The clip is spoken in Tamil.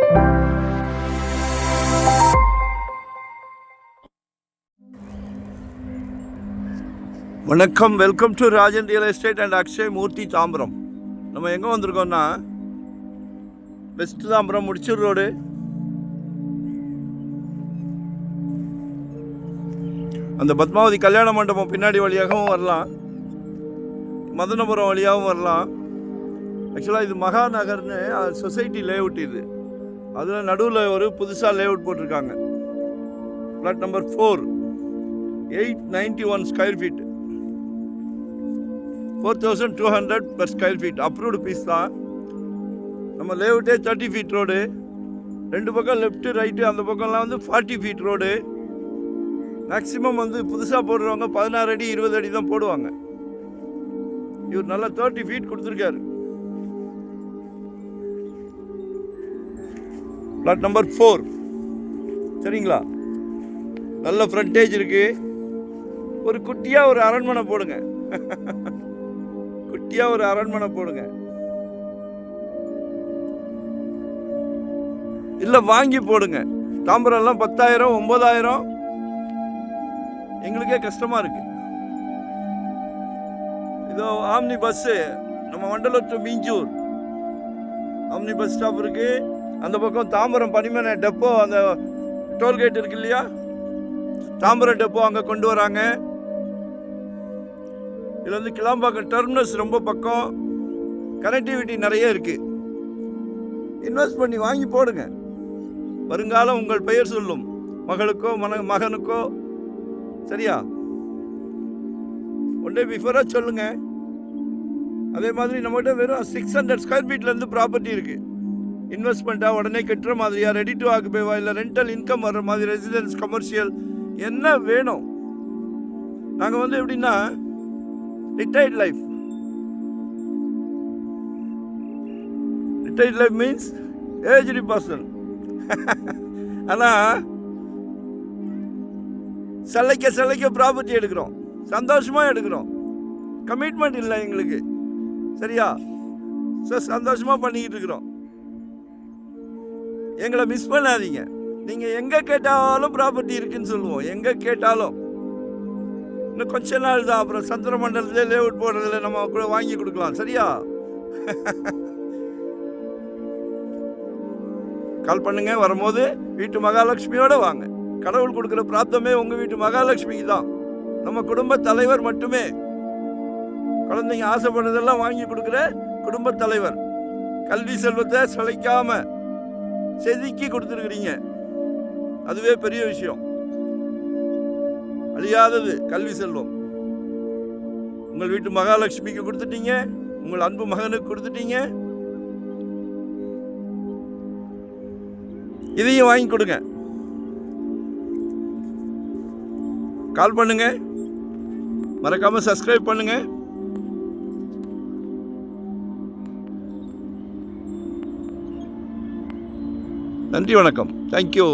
வணக்கம், welcome to Rajan real estate and Akshay Murthy Tambaram. நம்ம எங்கே வந்திருக்கோம்னா வெஸ்ட் தாம்பரம் முடிச்சூர் ரோடு. அந்த பத்மாவதி கல்யாண மண்டபம் பின்னாடி வழியாகவும் வரலாம், மதனபுரம் வழியாகவும் வரலாம். ஆக்சுவலாக இது மகாநகர்னு சொசைட்டி லேஅவுட். இது அதில் நடுவில் ஒரு புதுசாக லேஅவுட் போட்டிருக்காங்க. Plot number 4, 891 square feet, 4200 per square feet. Approved பீஸ் தான். நம்ம லேஅவுட்டே 30 ஃபீட் ரோடு, ரெண்டு பக்கம் லெஃப்ட்டு ரைட்டு, அந்த பக்கம்லாம் 40 ஃபீட் ரோடு. மேக்ஸிமம் புதுசாக போடுறவங்க 16 அடி 20 அடி தான் போடுவாங்க. இவர் நல்லா 30 ஃபீட் கொடுத்துருக்காரு. பிளாட் நம்பர் 4, சரிங்களா? நல்ல ஃப்ரண்டேஜ் இருக்கு. ஒரு குட்டியாக ஒரு அரண்மனை போடுங்க, குட்டியாக ஒரு அரண்மனை போடுங்க. இல்லை வாங்கி போடுங்க. தாம்பரம்லாம் 10,000 9,000 எங்களுக்கே கஷ்டமாக இருக்கு. இதோ ஆம்னி பஸ்ஸு, நம்ம மண்டலம் to Minjur omni bus stop இருக்கு. அந்த பக்கம் தாம்பரம் பனிமனை டெப்போ, அந்த டோல்கேட் இருக்கு இல்லையா, தாம்பரம் டெப்போ அங்கே கொண்டு வராங்க. இதில் கிளாம்பாக்கம் டெர்மினஸ் ரொம்ப பக்கம், கனெக்டிவிட்டி நிறைய இருக்கு. இன்வெஸ்ட் பண்ணி வாங்கி போடுங்க. வருங்காலம் உங்கள் பெயர் சொல்லும், மகளுக்கோ மகனுக்கோ. சரியா? ஒன் டே பிஃபோரா சொல்லுங்க. அதே மாதிரி நம்மகிட்ட வெறும் 600 ஸ்கொயர் ஃபீட்லேருந்து ப்ராப்பர்ட்டி இருக்கு. இன்வெஸ்ட்மெண்ட்டாக உடனே கட்டுற மாதிரியா, ரெடி டு ஆக்குபேவா, இல்லை ரெண்டல் இன்கம் வர்ற மாதிரி, ரெசிடென்ஸ், கமர்ஷியல், என்ன வேணும். நாங்கள் எப்படின்னா retired life. Retired life means aged person. ஆனால் சிலைக்க ப்ராப்பர்ட்டி எடுக்கிறோம், சந்தோஷமாக எடுக்கிறோம். கமிட்மெண்ட் இல்லை எங்களுக்கு. சரியா? சந்தோஷமாக பண்ணிக்கிட்டு இருக்கிறோம். எங்களை மிஸ் பண்ணாதீங்க. நீங்கள் எங்கே கேட்டாலும் ப்ராப்பர்ட்டி இருக்குன்னு சொல்லுவோம், எங்கே கேட்டாலும். இன்னும் கொஞ்ச நாள் தான், அப்புறம் சந்திர மண்டலத்திலே லேஅவுட் போடுறதுல நம்ம கூட வாங்கி கொடுக்கலாம். சரியா? கால் பண்ணுங்க. வரும்போது வீட்டு மகாலட்சுமியோட வாங்க. கடவுள் கொடுக்குற பிராப்தமே உங்கள் வீட்டு மகாலட்சுமிக்கு தான். நம்ம குடும்ப தலைவர் மட்டுமே. குழந்தைங்க ஆசைப்படுறதெல்லாம் வாங்கி கொடுக்குற குடும்ப தலைவர். கல்வி செல்வத்தை சிலைக்காம செதுக்கி கொடுத்துருக்குறீங்க, அதுவே பெரிய விஷயம். அழியாதது கல்வி செல்வம். உங்கள் வீட்டு மகாலட்சுமிக்கு கொடுத்துட்டீங்க, உங்கள் அன்பு மகனுக்கு கொடுத்துட்டீங்க. இதையும் வாங்கி கொடுங்க. கால் பண்ணுங்க, மறக்காம சப்ஸ்கிரைப் பண்ணுங்க. நன்றி, வணக்கம், தேங்க்யூ.